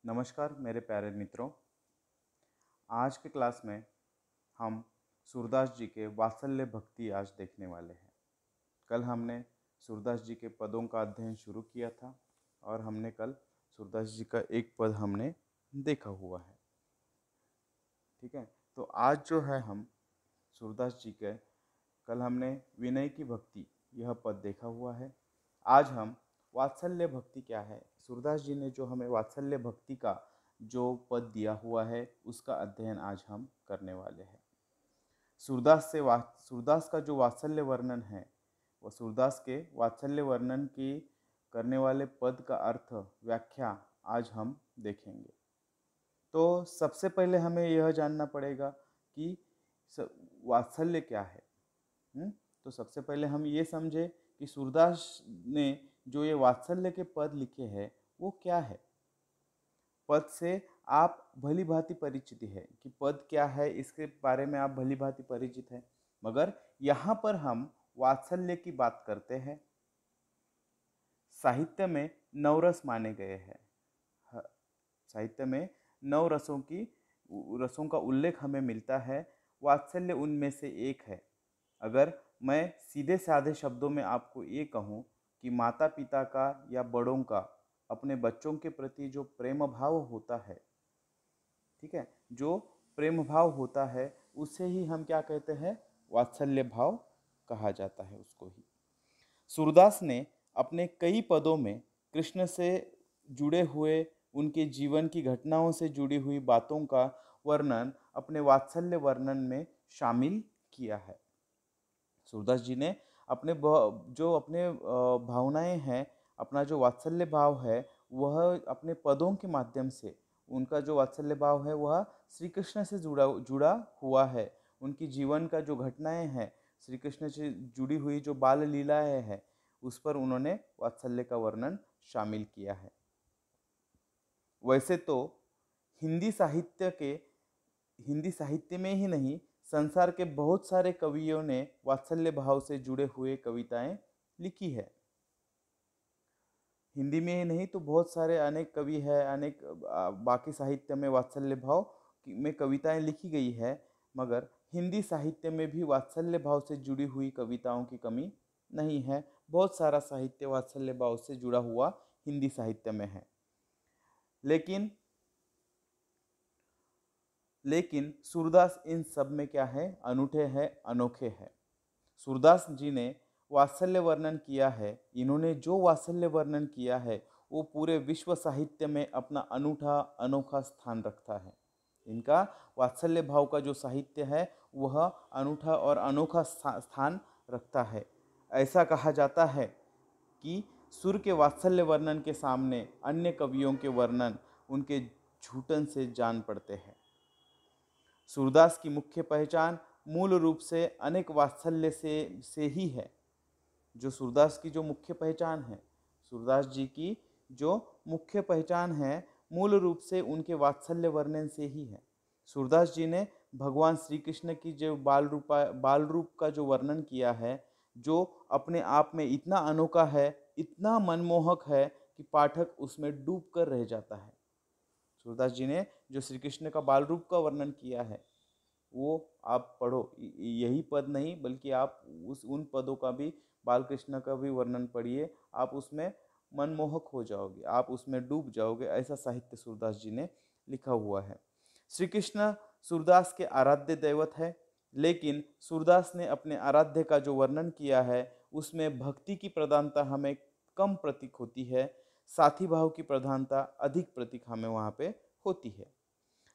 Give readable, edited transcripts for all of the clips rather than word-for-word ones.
नमस्कार मेरे प्यारे मित्रों। आज के क्लास में हम सूरदास जी के वात्सल्य भक्ति आज देखने वाले हैं। कल हमने सूरदास जी के पदों का अध्ययन शुरू किया था और हमने कल सूरदास जी का एक पद हमने देखा हुआ है। ठीक है, तो आज जो है हम सूरदास जी के कल हमने विनय की भक्ति यह पद देखा हुआ है। आज हम वात्सल्य भक्ति क्या है, सूरदास जी ने जो हमें वात्सल्य भक्ति का जो पद दिया हुआ है उसका अध्ययन आज हम करने वाले हैं। सूरदास का जो वात्सल्य वर्णन है वह सूरदास के वात्सल्य वर्णन की करने वाले पद का अर्थ व्याख्या आज हम देखेंगे। तो सबसे पहले हमें यह जानना पड़ेगा कि वात्सल्य क्या है। तो सबसे पहले हम ये समझे कि सूरदास ने जो ये वात्सल्य के पद लिखे हैं वो क्या है। पद से आप भली भांति परिचित है कि पद क्या है, इसके बारे में आप भली भांति परिचित है, मगर यहाँ पर हम वात्सल्य की बात करते हैं। साहित्य में नवरस माने गए हैं। साहित्य में नौ रसों का उल्लेख हमें मिलता है, वात्सल्य उनमें से एक है। अगर मैं सीधे साधे शब्दों में आपको ये कहूँ कि माता पिता का या बड़ों का अपने बच्चों के प्रति जो प्रेम भाव होता है, ठीक है, जो प्रेम भाव होता है उसे ही हम क्या कहते हैं, वात्सल्य भाव कहा जाता है उसको ही। सूरदास ने अपने कई पदों में कृष्ण से जुड़े हुए उनके जीवन की घटनाओं से जुड़ी हुई बातों का वर्णन अपने वात्सल्य वर्णन में शामिल किया है। सूरदास जी ने अपने जो अपने भावनाएं हैं, अपना जो वात्सल्य भाव है वह अपने पदों के माध्यम से, उनका जो वात्सल्य भाव है वह श्री कृष्ण से जुड़ा हुआ है। उनकी जीवन का जो घटनाएं हैं, श्री कृष्ण से जुड़ी हुई जो बाल लीलाएं हैं, उस पर उन्होंने वात्सल्य का वर्णन शामिल किया है। वैसे तो हिंदी साहित्य में ही नहीं, संसार के बहुत सारे कवियों ने वात्सल्य भाव से जुड़े हुए कविताएं लिखी है। हिंदी में ही नहीं तो बहुत सारे अनेक कवि है, अनेक बाकी साहित्य में वात्सल्य भाव में कविताएं लिखी गई है, मगर हिंदी साहित्य में भी वात्सल्य भाव से जुड़ी हुई कविताओं की कमी नहीं है। बहुत सारा साहित्य वात्सल्य भाव से जुड़ा हुआ हिंदी साहित्य में है। लेकिन सूरदास इन सब में क्या है, अनूठे हैं, अनोखे हैं। सूरदास जी ने वात्सल्य वर्णन किया है, इन्होंने जो वात्सल्य वर्णन किया है वो पूरे विश्व साहित्य में अपना अनूठा अनोखा स्थान रखता है। इनका वात्सल्य भाव का जो साहित्य है वह अनूठा और अनोखा स्थान रखता है। ऐसा कहा जाता है कि सुर के वात्सल्य वर्णन के सामने अन्य कवियों के वर्णन उनके झूठन से जान पड़ते हैं। सूरदास की मुख्य पहचान मूल रूप से अनेक वात्सल्य से ही है। जो सूरदास की जो मुख्य पहचान है, सूरदास जी की जो मुख्य पहचान है, मूल रूप से उनके वात्सल्य वर्णन से ही है। सूरदास जी ने भगवान श्री कृष्ण की जो बाल रूप का जो वर्णन किया है, जो अपने आप में इतना अनोखा है, इतना मनमोहक है कि पाठक उसमें डूब कर रह जाता है। सूरदास जी ने जो श्री कृष्ण का बाल रूप का वर्णन किया है वो आप पढ़ो, यही पद नहीं बल्कि आप उन पदों का भी, बाल कृष्ण का भी वर्णन पढ़िए, आप उसमें मनमोहक हो जाओगे, आप उसमें डूब जाओगे। ऐसा साहित्य सूरदास जी ने लिखा हुआ है। श्री कृष्ण सूरदास के आराध्य दैवत है, लेकिन सूरदास ने अपने आराध्य का जो वर्णन किया है उसमें भक्ति की प्रधानता हमें कम प्रतीक होती है, साथी भाव की प्रधानता अधिक प्रतीक हमें वहाँ पे होती है।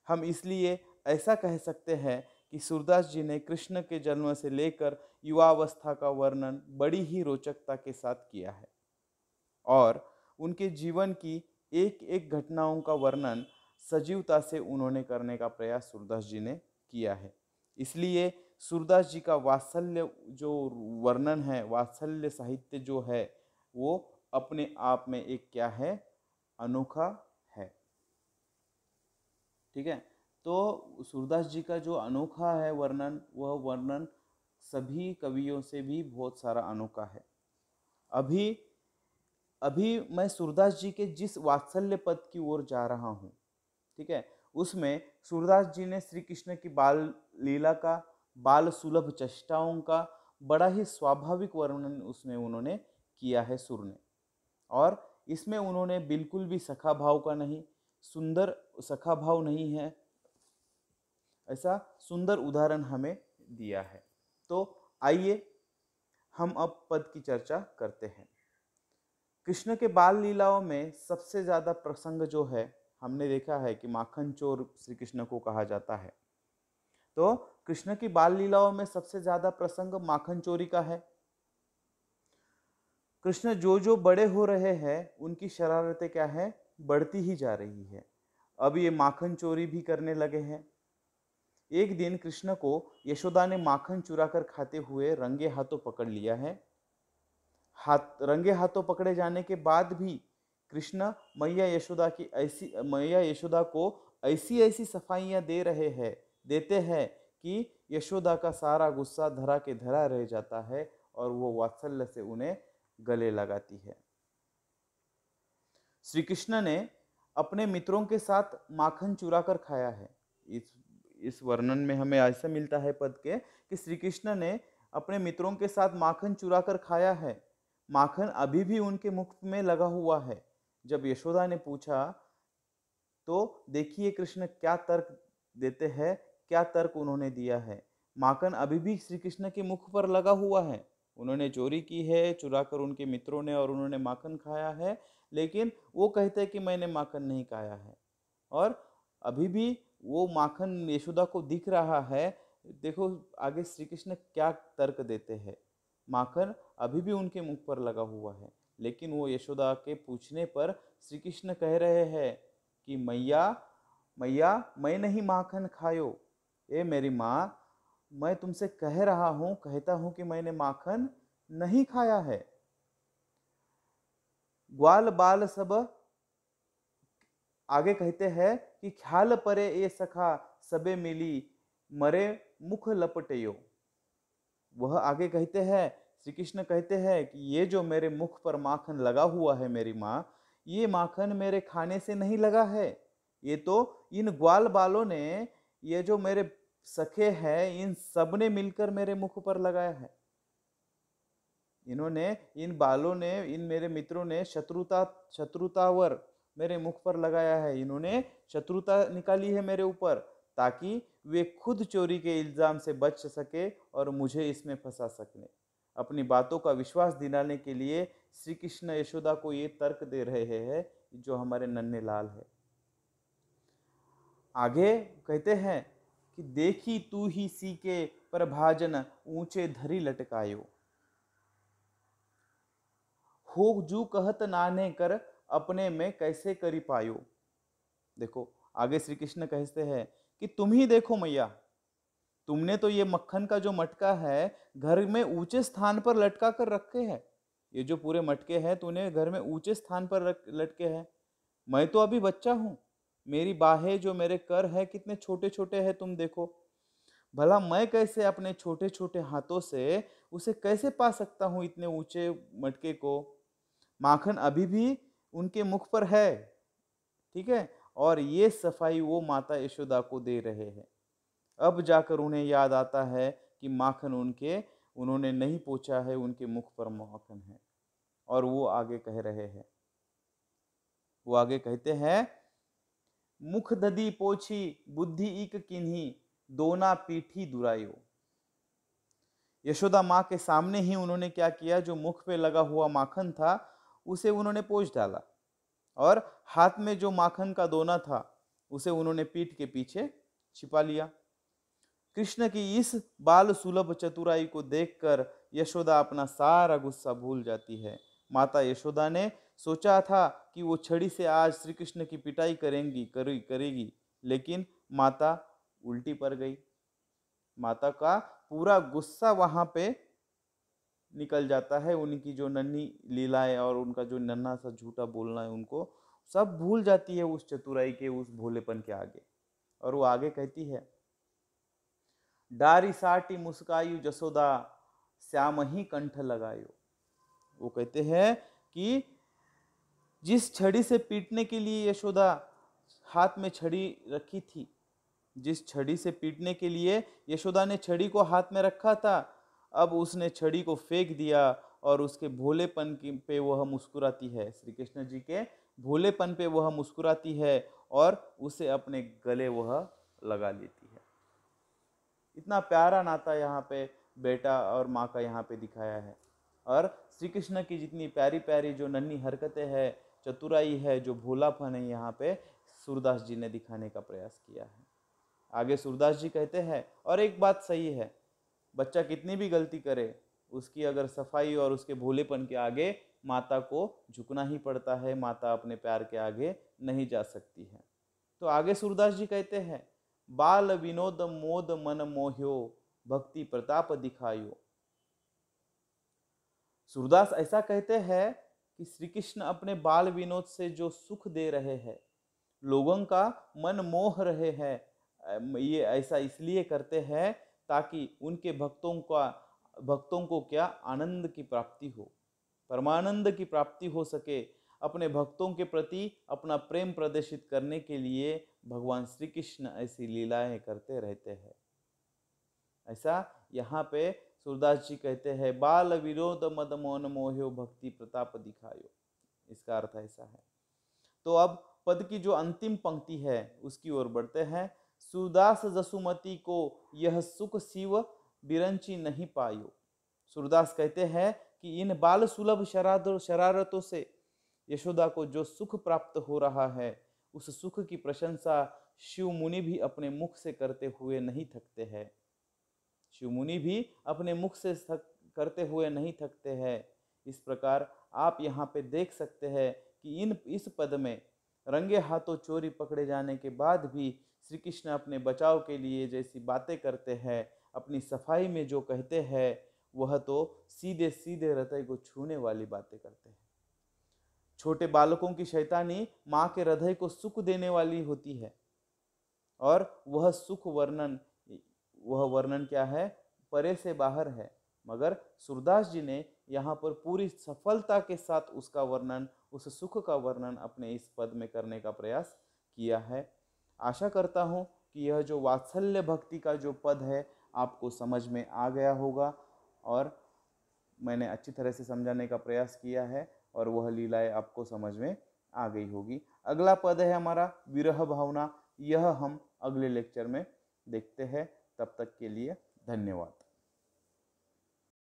हम इसलिए ऐसा कह सकते हैं कि सूरदास जी ने कृष्ण के जन्म से लेकर युवावस्था का वर्णन बड़ी ही रोचकता के साथ किया है और उनके जीवन की एक एक घटनाओं का वर्णन सजीवता से उन्होंने करने का प्रयास सूरदास जी ने किया है। इसलिए सूरदास जी का वात्सल्य जो वर्णन है, वात्सल्य साहित्य जो है, वो अपने आप में एक क्या है, अनोखा है। ठीक है, तो सूरदास जी का जो अनोखा है वर्णन, वह वर्णन सभी कवियों से भी बहुत सारा अनोखा है। अभी अभी मैं सूरदास जी के जिस वात्सल्य पद की ओर जा रहा हूँ, ठीक है, उसमें सूरदास जी ने श्री कृष्ण की बाल लीला का, बाल सुलभ चेष्टाओं का बड़ा ही स्वाभाविक वर्णन उसमें उन्होंने किया है सुर ने। और इसमें उन्होंने बिल्कुल भी सखा भाव का नहीं, सुंदर सखा भाव नहीं है, ऐसा सुंदर उदाहरण हमें दिया है। तो आइए हम अब पद की चर्चा करते हैं। कृष्ण के बाल लीलाओं में सबसे ज्यादा प्रसंग जो है, हमने देखा है कि माखन चोर श्री कृष्ण को कहा जाता है। तो कृष्ण की बाल लीलाओं में सबसे ज्यादा प्रसंग माखन चोरी का है। कृष्ण जो जो बड़े हो रहे हैं उनकी शरारतें क्या है, बढ़ती ही जा रही है। अब ये माखन चोरी भी करने लगे हैं। एक दिन कृष्ण को यशोदा ने माखन चुरा कर खाते हुए रंगे हाथों पकड़ लिया है। रंगे हाथों पकड़े जाने के बाद भी कृष्ण मैया यशोदा को ऐसी ऐसी सफाइयां देते हैं कि यशोदा का सारा गुस्सा धरा के धरा रह जाता है और वो वात्सल्य से उन्हें गले लगाती है। श्री कृष्ण ने अपने मित्रों के साथ माखन चुरा कर खाया है। इस वर्णन में हमें ऐसा मिलता है पद के कि श्री कृष्ण ने अपने मित्रों के साथ माखन चुरा कर खाया है। माखन अभी भी उनके मुख में लगा हुआ है। जब यशोदा ने पूछा तो देखिए कृष्ण क्या तर्क देते हैं, क्या तर्क उन्होंने दिया है। माखन अभी भी श्री कृष्ण के मुख पर लगा हुआ है। उन्होंने चोरी की है, चुरा कर उनके मित्रों ने, और उन्होंने माखन खाया है, लेकिन वो कहते हैं कि मैंने माखन नहीं खाया है। और अभी भी वो माखन यशोदा को दिख रहा है। देखो आगे श्री कृष्ण क्या तर्क देते हैं। माखन अभी भी उनके मुख पर लगा हुआ है, लेकिन वो यशोदा के पूछने पर श्री कृष्ण कह रहे हैं कि मैया मैया मैं नहीं माखन खायो। ए मेरी माँ, मैं तुमसे कह रहा हूं, कहता हूं कि मैंने माखन नहीं खाया है। ग्वाल बाल सब आगे कहते हैं कि ख्याल परे ए सखा सबे मिली मरे मुख लपटेयो। वह आगे कहते हैं, श्री कृष्ण कहते हैं कि ये जो मेरे मुख पर माखन लगा हुआ है मेरी माँ, ये माखन मेरे खाने से नहीं लगा है। ये तो इन ग्वाल बालों ने, ये जो मेरे सखे हैं, इन सब ने मिलकर मेरे मुख पर लगाया है। इन्होंने, इन बालों ने, इन मेरे मित्रों ने शत्रुतावर मेरे मुख पर लगाया है। इन्होंने शत्रुता निकाली है मेरे ऊपर, ताकि वे खुद चोरी के इल्जाम से बच सके और मुझे इसमें फंसा सके। अपनी बातों का विश्वास दिलाने के लिए श्री कृष्ण यशोदा को ये तर्क दे रहे हैं जो हमारे नन्हे लाल है। आगे कहते हैं कि देखी तू ही सीके पर भाजन ऊंचे धरी लटकायो, हो जू कहत नाने कर अपने में कैसे करी पायो। देखो आगे श्री कृष्ण कहते हैं कि तुम ही देखो मैया, तुमने तो ये मक्खन का जो मटका है घर में ऊंचे स्थान पर लटका कर रखे हैं। ये जो पूरे मटके हैं तूने घर में ऊंचे स्थान पर लटके हैं। मैं तो अभी बच्चा हूं, मेरी बाहें जो मेरे कर है कितने छोटे छोटे हैं तुम देखो। भला मैं कैसे अपने छोटे छोटे हाथों से उसे कैसे पा सकता हूं इतने ऊंचे मटके को। माखन अभी भी उनके मुख पर है, ठीक है, और ये सफाई वो माता यशोदा को दे रहे हैं। अब जाकर उन्हें याद आता है कि माखन उन्होंने नहीं पूछा है, उनके मुख पर माखन है। और वो आगे कह रहे हैं, वो आगे कहते हैं, मुख ददी पोछी बुद्धि इक किन्ही दोना पीठी दुरायो। यशोदा माँ के सामने ही उन्होंने क्या किया, जो मुख पे लगा हुआ माखन था उसे उन्होंने पोंछ डाला, और हाथ में जो माखन का दोना था उसे उन्होंने पीठ के पीछे छिपा लिया। कृष्ण की इस बाल सुलभ चतुराई को देखकर यशोदा अपना सारा गुस्सा भूल जाती है। माता यशोदा ने सोचा था कि वो छड़ी से आज श्री कृष्ण की पिटाई करेगी, लेकिन माता उल्टी पड़ गई। माता का पूरा गुस्सा वहां पे निकल जाता है। उनकी जो नन्ही लीलाएं और उनका जो नन्हा सा झूठा बोलना है, उनको सब भूल जाती है उस चतुराई के, उस भोलेपन के आगे। और वो आगे कहती है, डारी साटी मुस्कायु जसोदा श्याम ही कंठ लगायो। वो कहते हैं कि जिस छड़ी से पीटने के लिए यशोदा हाथ में छड़ी रखी थी, जिस छड़ी से पीटने के लिए यशोदा ने छड़ी को हाथ में रखा था, अब उसने छड़ी को फेंक दिया और उसके भोलेपन पे वह मुस्कुराती है। श्री कृष्ण जी के भोलेपन पे वह मुस्कुराती है और उसे अपने गले वह लगा लेती है। इतना प्यारा नाता यहाँ पे बेटा और माँ का यहाँ पे दिखाया है। और श्री कृष्ण की जितनी प्यारी प्यारी जो नन्ही हरकतें हैं, चतुराई है, जो भोलापन है, यहाँ पे सूरदास जी ने दिखाने का प्रयास किया है। आगे सूरदास जी कहते हैं, और एक बात सही है, बच्चा कितनी भी गलती करे, उसकी अगर सफाई और उसके भोलेपन के आगे माता को झुकना ही पड़ता है, माता अपने प्यार के आगे नहीं जा सकती है। तो आगे सूरदास जी कहते हैं, बाल विनोद मोद मन मोह्यो, भक्ति प्रताप दिखायो। सूरदास ऐसा कहते हैं कि श्री कृष्ण अपने बाल विनोद से जो सुख दे रहे हैं, लोगों का मन मोह रहे हैं, ये ऐसा इसलिए करते हैं ताकि उनके भक्तों को क्या आनंद की प्राप्ति हो, परमानंद की प्राप्ति हो सके। अपने भक्तों के प्रति अपना प्रेम प्रदर्शित करने के लिए भगवान श्री कृष्ण ऐसी लीलाएं करते रहते हैं। ऐसा यहाँ पे सूरदास जी कहते हैं, बाल विरोध मद मौन मोह्यो, भक्ति प्रताप दिखायो। इसका अर्थ ऐसा है। तो अब पद की जो अंतिम पंक्ति है उसकी ओर बढ़ते हैं। सूरदास जसुमती को यह सुख शिव बिरंची नहीं पायो। सूरदास कहते हैं कि इन बाल सुलभ शरारतों से यशोदा को जो सुख प्राप्त हो रहा है, उस सुख की प्रशंसा शिव मुनि भी अपने मुख से करते हुए नहीं थकते हैं। शिव मुनि भी अपने मुख से करते हुए नहीं थकते हैं। इस प्रकार आप यहाँ पे देख सकते हैं कि इस पद में रंगे हाथों चोरी पकड़े जाने के बाद भी श्री कृष्ण अपने बचाव के लिए जैसी बातें करते हैं, अपनी सफाई में जो कहते हैं, वह तो सीधे सीधे हृदय को छूने वाली बातें करते हैं। छोटे बालकों की शैतानी माँ के हृदय को सुख देने वाली होती है, और वह वर्णन क्या है, परे से बाहर है। मगर सूरदास जी ने यहाँ पर पूरी सफलता के साथ उसका वर्णन, उस सुख का वर्णन अपने इस पद में करने का प्रयास किया है। आशा करता हूँ कि यह जो वात्सल्य भक्ति का जो पद है आपको समझ में आ गया होगा, और मैंने अच्छी तरह से समझाने का प्रयास किया है, और वह लीलाएं आपको समझ में आ गई होगी। अगला पद है हमारा विरह भावना। यह हम अगले लेक्चर में देखते हैं। तब तक के लिए धन्यवाद।